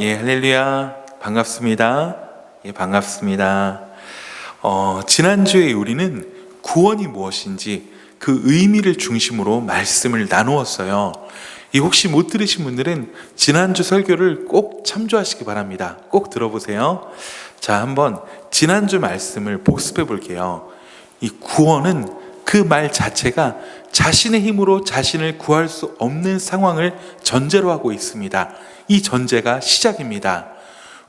예, 할렐루야. 반갑습니다. 예, 반갑습니다. 지난주에 우리는 구원이 무엇인지 그 의미를 중심으로 말씀을 나누었어요. 혹시 못 들으신 분들은 지난주 설교를 꼭 참조하시기 바랍니다. 꼭 들어보세요. 자, 한번 지난주 말씀을 복습해 볼게요. 이 구원은 그 말 자체가 자신의 힘으로 자신을 구할 수 없는 상황을 전제로 하고 있습니다. 이 전제가 시작입니다.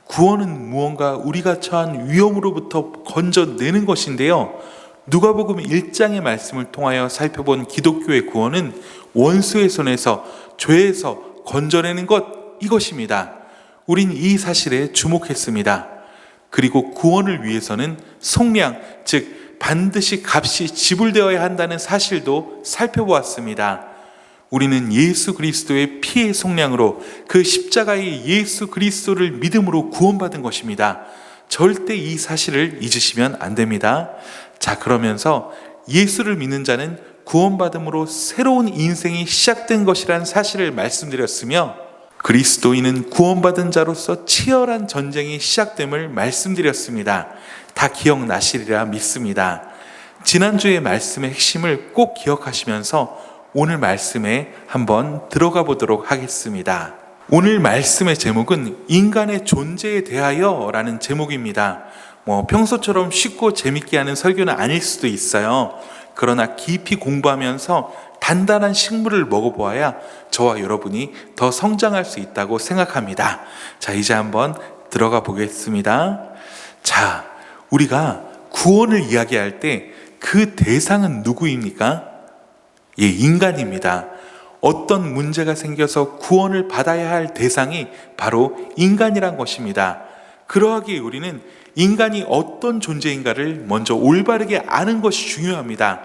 구원은 무언가 우리가 처한 위험으로부터 건져내는 것인데요. 누가복음 1장의 말씀을 통하여 살펴본 기독교의 구원은 원수의 손에서, 죄에서 건져내는 것, 이것입니다. 우린 이 사실에 주목했습니다. 그리고 구원을 위해서는 속량, 즉 반드시 값이 지불되어야 한다는 사실도 살펴보았습니다. 우리는 예수 그리스도의 피의 속량으로, 그 십자가의 예수 그리스도를 믿음으로 구원받은 것입니다. 절대 이 사실을 잊으시면 안 됩니다. 자, 그러면서 예수를 믿는 자는 구원받음으로 새로운 인생이 시작된 것이라는 사실을 말씀드렸으며, 그리스도인은 구원받은 자로서 치열한 전쟁이 시작됨을 말씀드렸습니다. 다 기억나시리라 믿습니다. 지난주의 말씀의 핵심을 꼭 기억하시면서 오늘 말씀에 한번 들어가 보도록 하겠습니다. 오늘 말씀의 제목은 인간의 존재에 대하여 라는 제목입니다. 평소처럼 쉽고 재밌게 하는 설교는 아닐 수도 있어요. 그러나 깊이 공부하면서 단단한 식물을 먹어보아야 저와 여러분이 더 성장할 수 있다고 생각합니다. 자, 이제 한번 들어가 보겠습니다. 자, 우리가 구원을 이야기할 때 그 대상은 누구입니까? 예, 인간입니다. 어떤 문제가 생겨서 구원을 받아야 할 대상이 바로 인간이란 것입니다. 그러하기에 우리는 인간이 어떤 존재인가를 먼저 올바르게 아는 것이 중요합니다.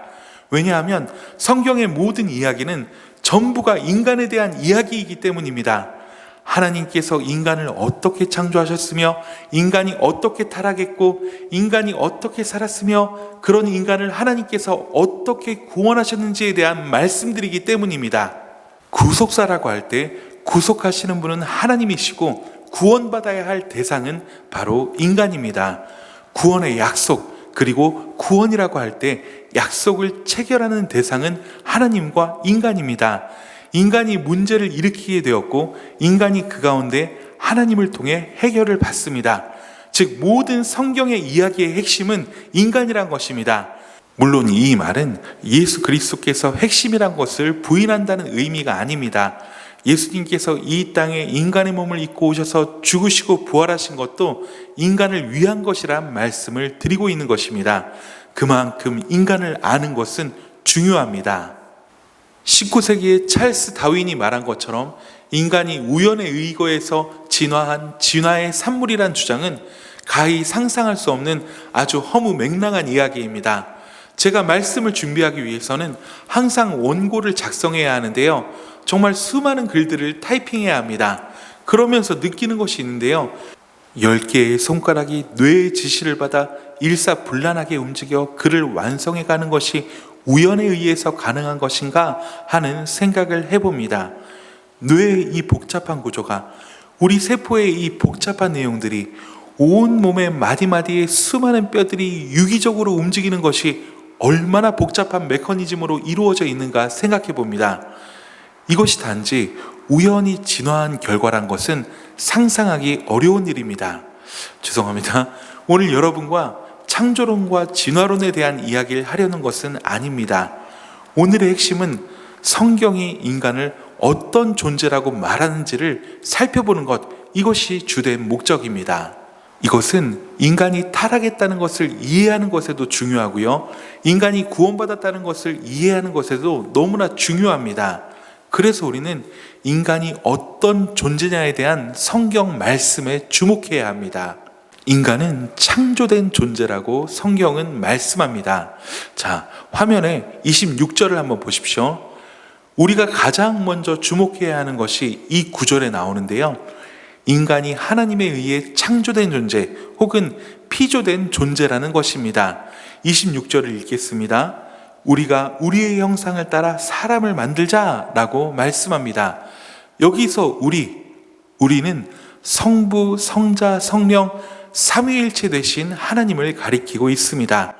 왜냐하면 성경의 모든 이야기는 전부가 인간에 대한 이야기이기 때문입니다. 하나님께서 인간을 어떻게 창조하셨으며, 인간이 어떻게 타락했고, 인간이 어떻게 살았으며, 그런 인간을 하나님께서 어떻게 구원하셨는지에 대한 말씀들이기 때문입니다. 구속사라고 할 때 구속하시는 분은 하나님이시고, 구원받아야 할 대상은 바로 인간입니다. 구원의 약속, 그리고 구원이라고 할 때 약속을 체결하는 대상은 하나님과 인간입니다. 인간이 문제를 일으키게 되었고, 인간이 그 가운데 하나님을 통해 해결을 받습니다. 즉, 모든 성경의 이야기의 핵심은 인간이란 것입니다. 물론 이 말은 예수 그리스도께서 핵심이란 것을 부인한다는 의미가 아닙니다. 예수님께서 이 땅에 인간의 몸을 입고 오셔서 죽으시고 부활하신 것도 인간을 위한 것이란 말씀을 드리고 있는 것입니다. 그만큼 인간을 아는 것은 중요합니다. 19세기에 찰스 다윈이 말한 것처럼 인간이 우연에 의거해서 진화한 진화의 산물이란 주장은 가히 상상할 수 없는 아주 허무맹랑한 이야기입니다. 제가 말씀을 준비하기 위해서는 항상 원고를 작성해야 하는데요. 정말 수많은 글들을 타이핑해야 합니다. 그러면서 느끼는 것이 있는데요. 10개의 손가락이 뇌의 지시를 받아 일사불란하게 움직여 글을 완성해 가는 것이 우연에 의해서 가능한 것인가 하는 생각을 해봅니다. 뇌의 이 복잡한 구조가, 우리 세포의 이 복잡한 내용들이, 온 몸의 마디마디의 수많은 뼈들이 유기적으로 움직이는 것이 얼마나 복잡한 메커니즘으로 이루어져 있는가 생각해 봅니다. 이것이 단지 우연히 진화한 결과란 것은 상상하기 어려운 일입니다. 죄송합니다. 오늘 여러분과 창조론과 진화론에 대한 이야기를 하려는 것은 아닙니다. 오늘의 핵심은 성경이 인간을 어떤 존재라고 말하는지를 살펴보는 것, 이것이 주된 목적입니다. 이것은 인간이 타락했다는 것을 이해하는 것에도 중요하고요, 인간이 구원받았다는 것을 이해하는 것에도 너무나 중요합니다. 그래서 우리는 인간이 어떤 존재냐에 대한 성경 말씀에 주목해야 합니다. 인간은 창조된 존재라고 성경은 말씀합니다. 자, 화면에 26절을 한번 보십시오. 우리가 가장 먼저 주목해야 하는 것이 이 구절에 나오는데요. 인간이 하나님에 의해 창조된 존재, 혹은 피조된 존재라는 것입니다. 26절을 읽겠습니다. 우리가 우리의 형상을 따라 사람을 만들자라고 말씀합니다. 여기서 우리는 성부, 성자, 성령 삼위일체 되신 하나님을 가리키고 있습니다.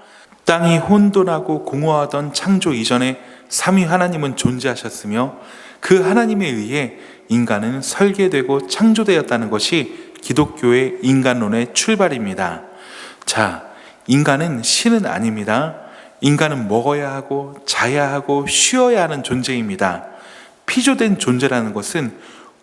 땅이 혼돈하고 공허하던 창조 이전에 삼위 하나님은 존재하셨으며 그 하나님에 의해 인간은 설계되고 창조되었다는 것이 기독교의 인간론의 출발입니다. 자, 인간은 신은 아닙니다. 인간은 먹어야 하고 자야 하고 쉬어야 하는 존재입니다. 피조된 존재라는 것은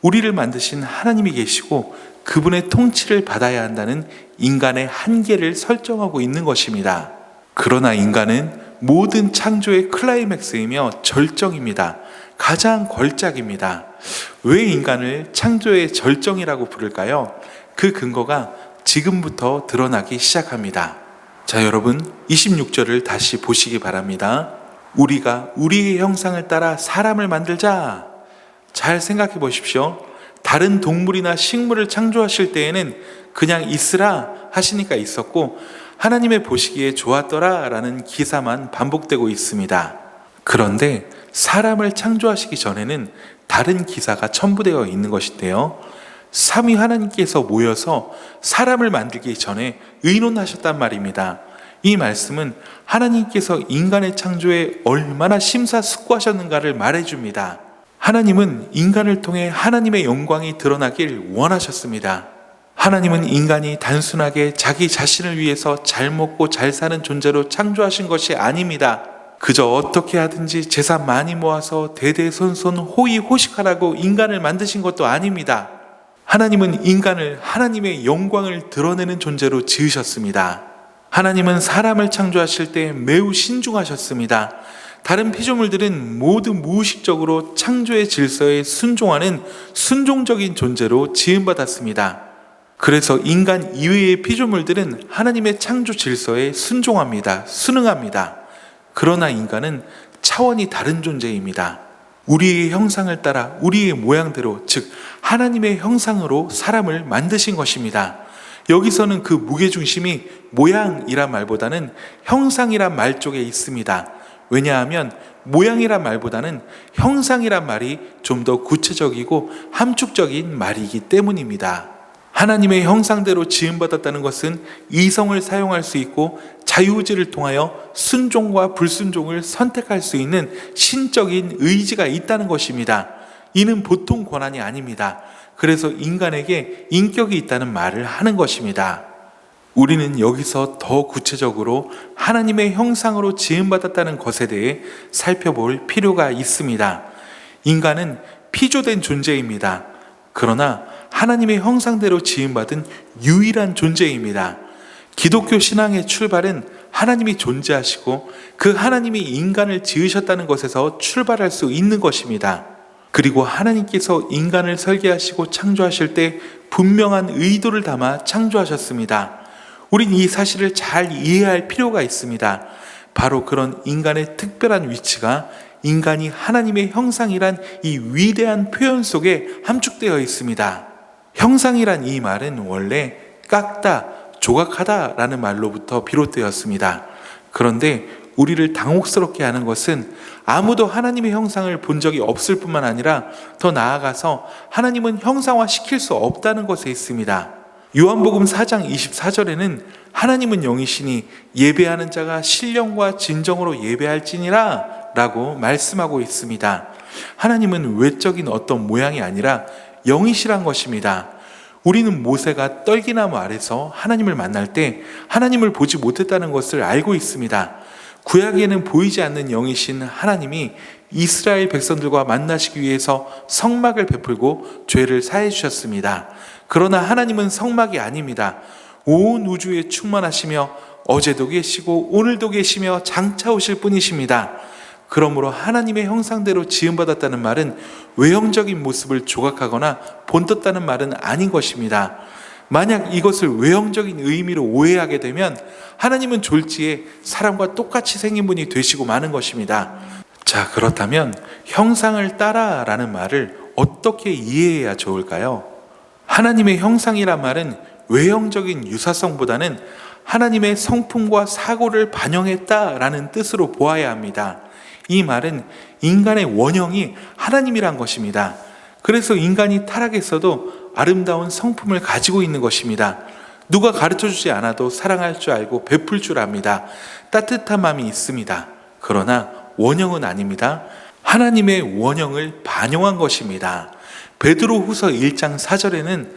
우리를 만드신 하나님이 계시고 그분의 통치를 받아야 한다는 인간의 한계를 설정하고 있는 것입니다. 그러나 인간은 모든 창조의 클라이맥스이며 절정입니다. 가장 걸작입니다. 왜 인간을 창조의 절정이라고 부를까요? 그 근거가 지금부터 드러나기 시작합니다. 자, 여러분 26절을 다시 보시기 바랍니다. 우리가 우리의 형상을 따라 사람을 만들자. 잘 생각해 보십시오. 다른 동물이나 식물을 창조하실 때에는 그냥 있으라 하시니까 있었고 하나님의 보시기에 좋았더라 라는 기사만 반복되고 있습니다. 그런데 사람을 창조하시기 전에는 다른 기사가 첨부되어 있는 것인데요, 삼위 하나님께서 모여서 사람을 만들기 전에 의논하셨단 말입니다. 이 말씀은 하나님께서 인간의 창조에 얼마나 심사숙고하셨는가를 말해줍니다. 하나님은 인간을 통해 하나님의 영광이 드러나길 원하셨습니다. 하나님은 인간이 단순하게 자기 자신을 위해서 잘 먹고 잘 사는 존재로 창조하신 것이 아닙니다. 그저 어떻게 하든지 재산 많이 모아서 대대손손 호의호식하라고 인간을 만드신 것도 아닙니다. 하나님은 인간을 하나님의 영광을 드러내는 존재로 지으셨습니다. 하나님은 사람을 창조하실 때 매우 신중하셨습니다. 다른 피조물들은 모두 무의식적으로 창조의 질서에 순종하는 순종적인 존재로 지음받았습니다. 그래서 인간 이외의 피조물들은 하나님의 창조 질서에 순종합니다. 순응합니다. 그러나 인간은 차원이 다른 존재입니다. 우리의 형상을 따라 우리의 모양대로, 즉 하나님의 형상으로 사람을 만드신 것입니다. 여기서는 그 무게중심이 모양이란 말보다는 형상이란 말 쪽에 있습니다. 왜냐하면 모양이란 말보다는 형상이란 말이 좀 더 구체적이고 함축적인 말이기 때문입니다. 하나님의 형상대로 지음받았다는 것은 이성을 사용할 수 있고 자유의지를 통하여 순종과 불순종을 선택할 수 있는 신적인 의지가 있다는 것입니다. 이는 보통 권한이 아닙니다. 그래서 인간에게 인격이 있다는 말을 하는 것입니다. 우리는 여기서 더 구체적으로 하나님의 형상으로 지음받았다는 것에 대해 살펴볼 필요가 있습니다. 인간은 피조된 존재입니다. 그러나 하나님의 형상대로 지음받은 유일한 존재입니다. 기독교 신앙의 출발은 하나님이 존재하시고 그 하나님이 인간을 지으셨다는 것에서 출발할 수 있는 것입니다. 그리고 하나님께서 인간을 설계하시고 창조하실 때 분명한 의도를 담아 창조하셨습니다. 우린 이 사실을 잘 이해할 필요가 있습니다. 바로 그런 인간의 특별한 위치가 인간이 하나님의 형상이란 이 위대한 표현 속에 함축되어 있습니다. 형상이란 이 말은 원래 깎다, 조각하다 라는 말로부터 비롯되었습니다. 그런데 우리를 당혹스럽게 하는 것은 아무도 하나님의 형상을 본 적이 없을 뿐만 아니라 더 나아가서 하나님은 형상화시킬 수 없다는 것에 있습니다. 요한복음 4장 24절에는 하나님은 영이시니 예배하는 자가 신령과 진정으로 예배할지니라 라고 말씀하고 있습니다. 하나님은 외적인 어떤 모양이 아니라 영이시란 것입니다. 우리는 모세가 떨기나무 아래서 하나님을 만날 때 하나님을 보지 못했다는 것을 알고 있습니다. 구약에는 보이지 않는 영이신 하나님이 이스라엘 백성들과 만나시기 위해서 성막을 베풀고 죄를 사해 주셨습니다. 그러나 하나님은 성막이 아닙니다. 온 우주에 충만하시며 어제도 계시고 오늘도 계시며 장차 오실 분이십니다. 그러므로 하나님의 형상대로 지음받았다는 말은 외형적인 모습을 조각하거나 본떴다는 말은 아닌 것입니다. 만약 이것을 외형적인 의미로 오해하게 되면 하나님은 졸지에 사람과 똑같이 생긴 분이 되시고 마는 것입니다. 자, 그렇다면 형상을 따라 라는 말을 어떻게 이해해야 좋을까요? 하나님의 형상이란 말은 외형적인 유사성보다는 하나님의 성품과 사고를 반영했다라는 뜻으로 보아야 합니다. 이 말은 인간의 원형이 하나님이란 것입니다. 그래서 인간이 타락했어도 아름다운 성품을 가지고 있는 것입니다. 누가 가르쳐주지 않아도 사랑할 줄 알고 베풀 줄 압니다. 따뜻한 마음이 있습니다. 그러나 원형은 아닙니다. 하나님의 원형을 반영한 것입니다. 베드로후서 1장 4절에는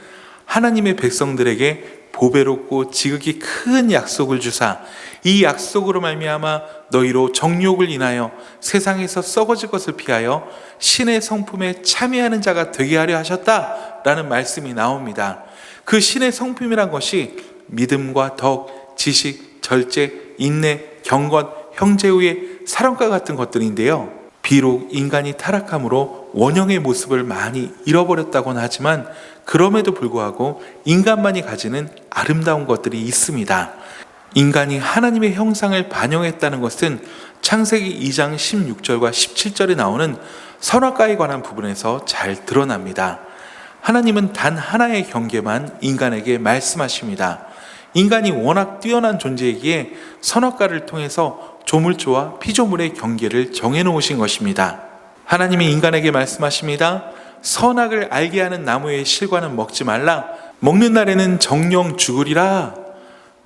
하나님의 백성들에게 보배롭고 지극히 큰 약속을 주사 이 약속으로 말미암아 너희로 정욕을 인하여 세상에서 썩어질 것을 피하여 신의 성품에 참여하는 자가 되게 하려 하셨다라는 말씀이 나옵니다. 그 신의 성품이란 것이 믿음과 덕, 지식, 절제, 인내, 경건, 형제의 사랑과 같은 것들인데요. 비록 인간이 타락함으로 원형의 모습을 많이 잃어버렸다고는 하지만 그럼에도 불구하고 인간만이 가지는 아름다운 것들이 있습니다. 인간이 하나님의 형상을 반영했다는 것은 창세기 2장 16절과 17절에 나오는 선악과에 관한 부분에서 잘 드러납니다. 하나님은 단 하나의 경계만 인간에게 말씀하십니다. 인간이 워낙 뛰어난 존재이기에 선악과를 통해서 조물주와 피조물의 경계를 정해놓으신 것입니다. 하나님이 인간에게 말씀하십니다. 선악을 알게 하는 나무의 실과는 먹지 말라. 먹는 날에는 정령 죽으리라.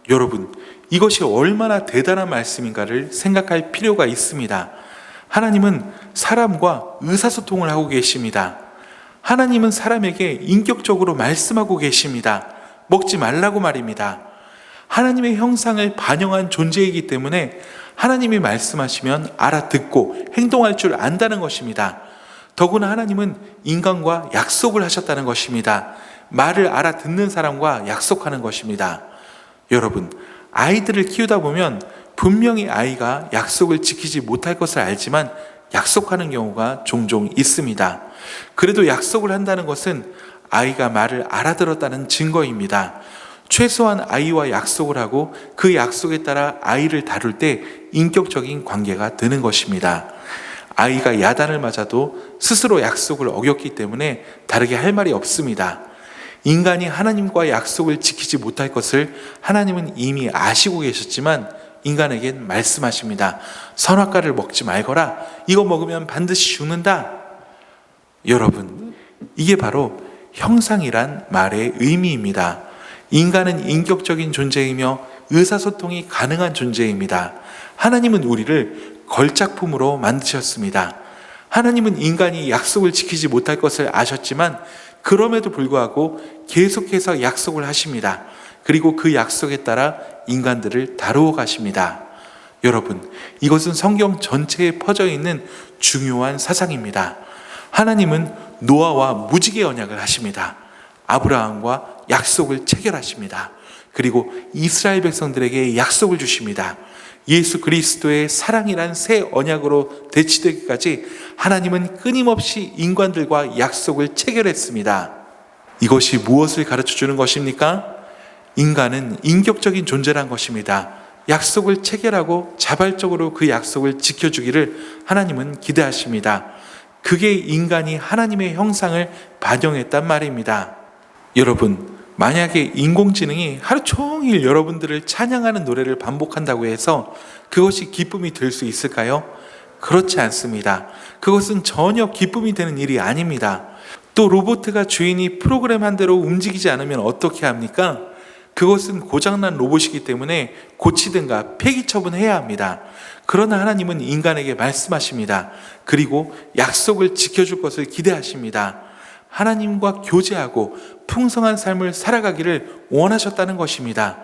여러분, 이것이 얼마나 대단한 말씀인가를 생각할 필요가 있습니다. 하나님은 사람과 의사소통을 하고 계십니다. 하나님은 사람에게 인격적으로 말씀하고 계십니다. 먹지 말라고 말입니다. 하나님의 형상을 반영한 존재이기 때문에 하나님이 말씀하시면 알아듣고 행동할 줄 안다는 것입니다. 더구나 하나님은 인간과 약속을 하셨다는 것입니다. 말을 알아듣는 사람과 약속하는 것입니다. 여러분, 아이들을 키우다 보면 분명히 아이가 약속을 지키지 못할 것을 알지만 약속하는 경우가 종종 있습니다. 그래도 약속을 한다는 것은 아이가 말을 알아들었다는 증거입니다. 최소한 아이와 약속을 하고 그 약속에 따라 아이를 다룰 때 인격적인 관계가 되는 것입니다. 아이가 야단을 맞아도 스스로 약속을 어겼기 때문에 다르게 할 말이 없습니다. 인간이 하나님과 약속을 지키지 못할 것을 하나님은 이미 아시고 계셨지만 인간에겐 말씀하십니다. 선악과를 먹지 말거라. 이거 먹으면 반드시 죽는다. 여러분, 이게 바로 형상이란 말의 의미입니다. 인간은 인격적인 존재이며 의사소통이 가능한 존재입니다. 하나님은 우리를 걸작품으로 만드셨습니다. 하나님은 인간이 약속을 지키지 못할 것을 아셨지만 그럼에도 불구하고 계속해서 약속을 하십니다. 그리고 그 약속에 따라 인간들을 다루어 가십니다. 여러분, 이것은 성경 전체에 퍼져 있는 중요한 사상입니다. 하나님은 노아와 무지개 언약을 하십니다. 아브라함과 약속을 체결하십니다. 그리고 이스라엘 백성들에게 약속을 주십니다. 예수 그리스도의 사랑이란 새 언약으로 대치되기까지 하나님은 끊임없이 인간들과 약속을 체결했습니다. 이것이 무엇을 가르쳐 주는 것입니까? 인간은 인격적인 존재란 것입니다. 약속을 체결하고 자발적으로 그 약속을 지켜주기를 하나님은 기대하십니다. 그게 인간이 하나님의 형상을 반영했단 말입니다. 여러분, 만약에 인공지능이 하루 종일 여러분들을 찬양하는 노래를 반복한다고 해서 그것이 기쁨이 될 수 있을까요? 그렇지 않습니다. 그것은 전혀 기쁨이 되는 일이 아닙니다. 또 로봇가 주인이 프로그램한 대로 움직이지 않으면 어떻게 합니까? 그것은 고장난 로봇이기 때문에 고치든가 폐기 처분해야 합니다. 그러나 하나님은 인간에게 말씀하십니다. 그리고 약속을 지켜줄 것을 기대하십니다. 하나님과 교제하고 풍성한 삶을 살아가기를 원하셨다는 것입니다.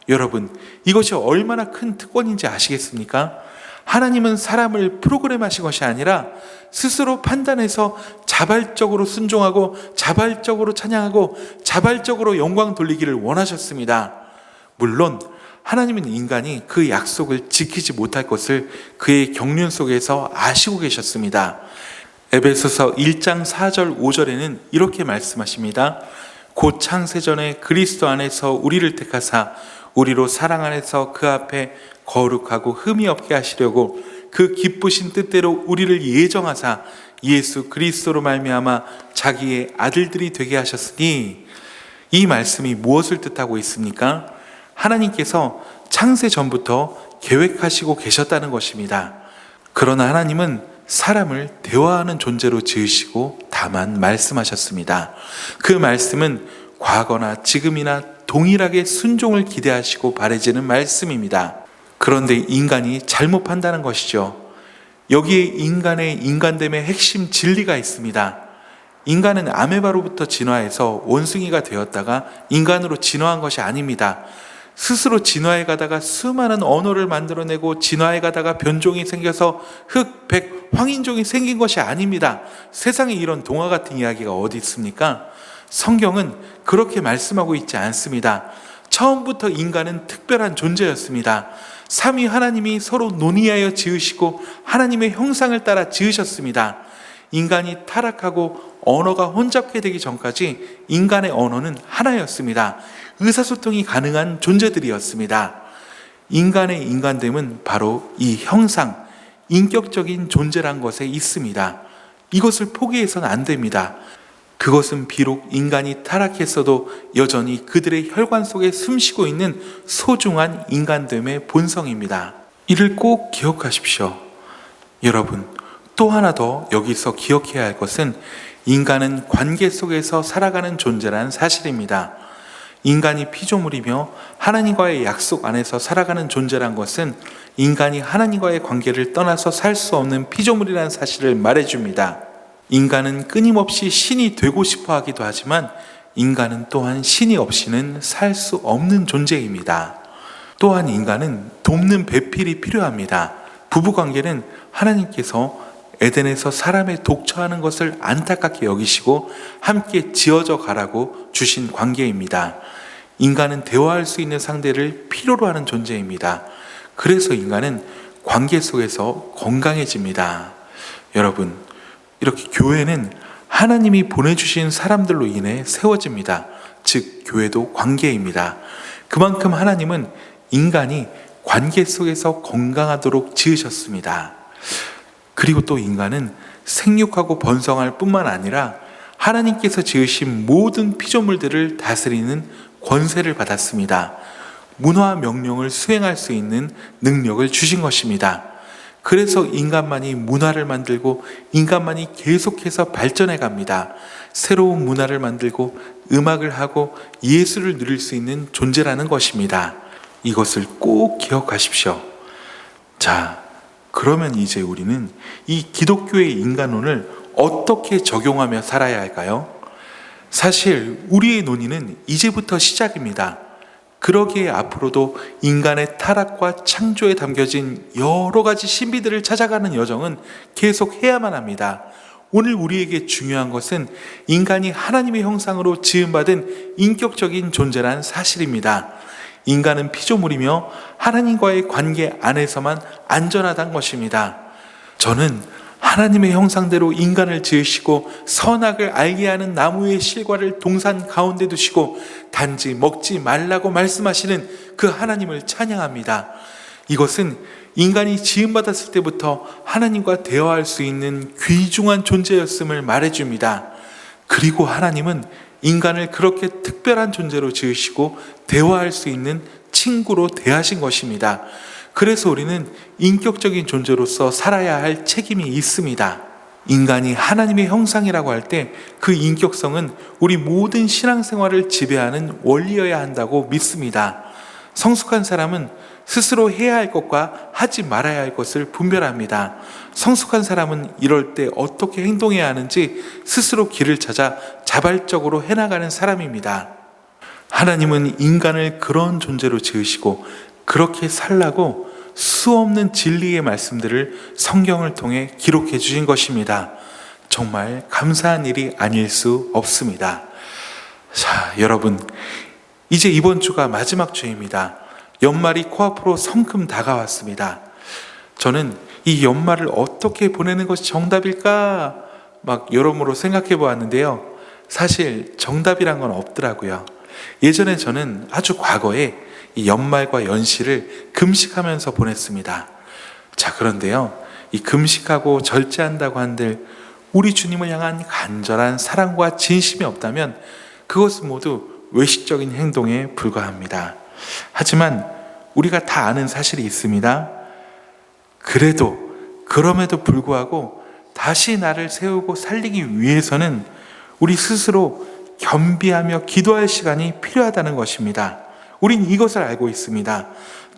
여러분, 이것이 얼마나 큰 특권인지 아시겠습니까? 하나님은 사람을 프로그램하신 것이 아니라 스스로 판단해서 자발적으로 순종하고 자발적으로 찬양하고 자발적으로 영광 돌리기를 원하셨습니다. 물론 하나님은 인간이 그 약속을 지키지 못할 것을 그의 경륜 속에서 아시고 계셨습니다. 에베소서 1장 4절 5절에는 이렇게 말씀하십니다. 곧 창세전에 그리스도 안에서 우리를 택하사 우리로 사랑 안에서 그 앞에 거룩하고 흠이 없게 하시려고 그 기쁘신 뜻대로 우리를 예정하사 예수 그리스도로 말미암아 자기의 아들들이 되게 하셨으니, 이 말씀이 무엇을 뜻하고 있습니까? 하나님께서 창세 전부터 계획하시고 계셨다는 것입니다. 그러나 하나님은 사람을 대화하는 존재로 지으시고 다만 말씀하셨습니다. 그 말씀은 과거나 지금이나 동일하게 순종을 기대하시고 바라지는 말씀입니다. 그런데 인간이 잘못 판단한 것이죠. 여기에 인간의 인간됨의 핵심 진리가 있습니다. 인간은 아메바로부터 진화해서 원숭이가 되었다가 인간으로 진화한 것이 아닙니다. 스스로 진화해 가다가 수많은 언어를 만들어내고 진화해 가다가 변종이 생겨서 흑, 백, 황인종이 생긴 것이 아닙니다. 세상에 이런 동화 같은 이야기가 어디 있습니까? 성경은 그렇게 말씀하고 있지 않습니다. 처음부터 인간은 특별한 존재였습니다. 삼위 하나님이 서로 논의하여 지으시고 하나님의 형상을 따라 지으셨습니다. 인간이 타락하고 언어가 혼잡게 되기 전까지 인간의 언어는 하나였습니다. 의사소통이 가능한 존재들이었습니다. 인간의 인간됨은 바로 이 형상, 인격적인 존재란 것에 있습니다. 이것을 포기해서는 안 됩니다. 그것은 비록 인간이 타락했어도 여전히 그들의 혈관 속에 숨쉬고 있는 소중한 인간됨의 본성입니다. 이를 꼭 기억하십시오. 여러분, 또 하나 더 여기서 기억해야 할 것은 인간은 관계 속에서 살아가는 존재라는 사실입니다. 인간이 피조물이며 하나님과의 약속 안에서 살아가는 존재란 것은 인간이 하나님과의 관계를 떠나서 살 수 없는 피조물이라는 사실을 말해줍니다. 인간은 끊임없이 신이 되고 싶어 하기도 하지만 인간은 또한 신이 없이는 살 수 없는 존재입니다. 또한 인간은 돕는 배필이 필요합니다. 부부관계는 하나님께서 에덴에서 사람의 독처하는 것을 안타깝게 여기시고 함께 지어져 가라고 주신 관계입니다. 인간은 대화할 수 있는 상대를 필요로 하는 존재입니다. 그래서 인간은 관계 속에서 건강해집니다. 여러분, 이렇게 교회는 하나님이 보내주신 사람들로 인해 세워집니다. 즉, 교회도 관계입니다. 그만큼 하나님은 인간이 관계 속에서 건강하도록 지으셨습니다. 그리고 또 인간은 생육하고 번성할 뿐만 아니라 하나님께서 지으신 모든 피조물들을 다스리는 권세를 받았습니다. 문화 명령을 수행할 수 있는 능력을 주신 것입니다. 그래서 인간만이 문화를 만들고 인간만이 계속해서 발전해 갑니다. 새로운 문화를 만들고 음악을 하고 예술을 누릴 수 있는 존재라는 것입니다. 이것을 꼭 기억하십시오. 자, 그러면 이제 우리는 이 기독교의 인간론을 어떻게 적용하며 살아야 할까요? 사실 우리의 논의는 이제부터 시작입니다. 그러기에 앞으로도 인간의 타락과 창조에 담겨진 여러 가지 신비들을 찾아가는 여정은 계속 해야만 합니다. 오늘 우리에게 중요한 것은 인간이 하나님의 형상으로 지음받은 인격적인 존재란 사실입니다. 인간은 피조물이며 하나님과의 관계 안에서만 안전하다는 것입니다. 저는 하나님의 형상대로 인간을 지으시고 선악을 알게 하는 나무의 실과를 동산 가운데 두시고 단지 먹지 말라고 말씀하시는 그 하나님을 찬양합니다. 이것은 인간이 지음받았을 때부터 하나님과 대화할 수 있는 귀중한 존재였음을 말해줍니다. 그리고 하나님은 인간을 그렇게 특별한 존재로 지으시고 대화할 수 있는 친구로 대하신 것입니다. 그래서 우리는 인격적인 존재로서 살아야 할 책임이 있습니다. 인간이 하나님의 형상이라고 할 때 그 인격성은 우리 모든 신앙생활을 지배하는 원리여야 한다고 믿습니다. 성숙한 사람은 스스로 해야 할 것과 하지 말아야 할 것을 분별합니다. 성숙한 사람은 이럴 때 어떻게 행동해야 하는지 스스로 길을 찾아 자발적으로 해나가는 사람입니다. 하나님은 인간을 그런 존재로 지으시고 그렇게 살라고 수없는 진리의 말씀들을 성경을 통해 기록해 주신 것입니다. 정말 감사한 일이 아닐 수 없습니다. 자, 여러분, 이제 이번 주가 마지막 주입니다. 연말이 코앞으로 성큼 다가왔습니다. 저는 이 연말을 어떻게 보내는 것이 정답일까 막 여러모로 생각해 보았는데요. 사실 정답이란 건 없더라고요. 예전에 저는 아주 과거에 이 연말과 연시를 금식하면서 보냈습니다. 자, 그런데요, 이 금식하고 절제한다고 한들 우리 주님을 향한 간절한 사랑과 진심이 없다면 그것은 모두 외식적인 행동에 불과합니다. 하지만 우리가 다 아는 사실이 있습니다. 그럼에도 불구하고 다시 나를 세우고 살리기 위해서는 우리 스스로 겸비하며 기도할 시간이 필요하다는 것입니다. 우린 이것을 알고 있습니다.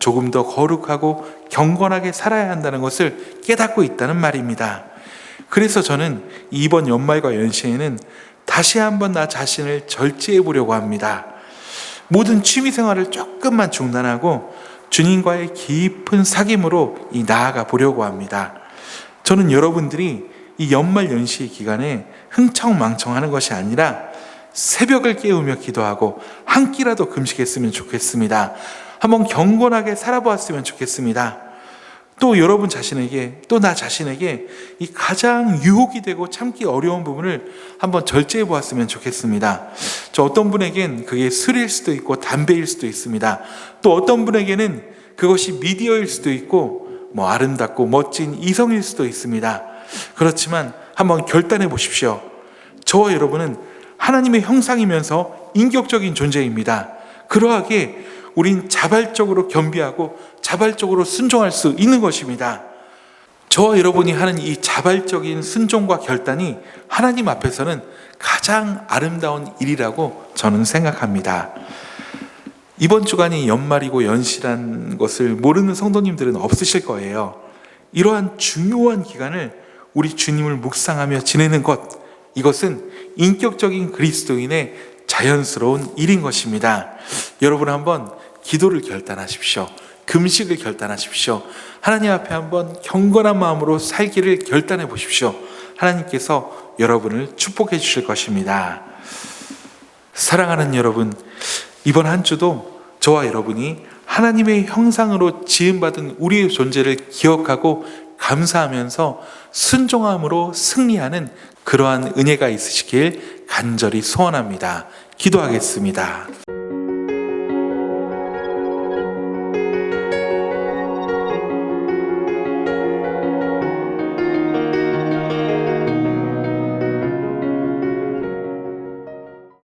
조금 더 거룩하고 경건하게 살아야 한다는 것을 깨닫고 있다는 말입니다. 그래서 저는 이번 연말과 연시에는 다시 한번 나 자신을 절제해 보려고 합니다. 모든 취미 생활을 조금만 중단하고 주님과의 깊은 사귐으로 나아가 보려고 합니다. 저는 여러분들이 이 연말 연시 기간에 흥청망청하는 것이 아니라 새벽을 깨우며 기도하고 한 끼라도 금식했으면 좋겠습니다. 한번 경건하게 살아보았으면 좋겠습니다. 또 여러분 자신에게, 또 나 자신에게 이 가장 유혹이 되고 참기 어려운 부분을 한번 절제해 보았으면 좋겠습니다. 저 어떤 분에겐 그게 술일 수도 있고 담배일 수도 있습니다. 또 어떤 분에게는 그것이 미디어일 수도 있고 아름답고 멋진 이성일 수도 있습니다. 그렇지만 한번 결단해 보십시오. 저와 여러분은 하나님의 형상이면서 인격적인 존재입니다. 그러하게 우린 자발적으로 겸비하고 자발적으로 순종할 수 있는 것입니다. 저와 여러분이 하는 이 자발적인 순종과 결단이 하나님 앞에서는 가장 아름다운 일이라고 저는 생각합니다. 이번 주간이 연말이고 연시란 것을 모르는 성도님들은 없으실 거예요. 이러한 중요한 기간을 우리 주님을 묵상하며 지내는 것, 이것은 인격적인 그리스도인의 자연스러운 일인 것입니다. 여러분 한번 기도를 결단하십시오. 금식을 결단하십시오. 하나님 앞에 한번 경건한 마음으로 살기를 결단해 보십시오. 하나님께서 여러분을 축복해 주실 것입니다. 사랑하는 여러분, 이번 한 주도 저와 여러분이 하나님의 형상으로 지음받은 우리의 존재를 기억하고 감사하면서 순종함으로 승리하는 그러한 은혜가 있으시길 간절히 소원합니다. 기도하겠습니다.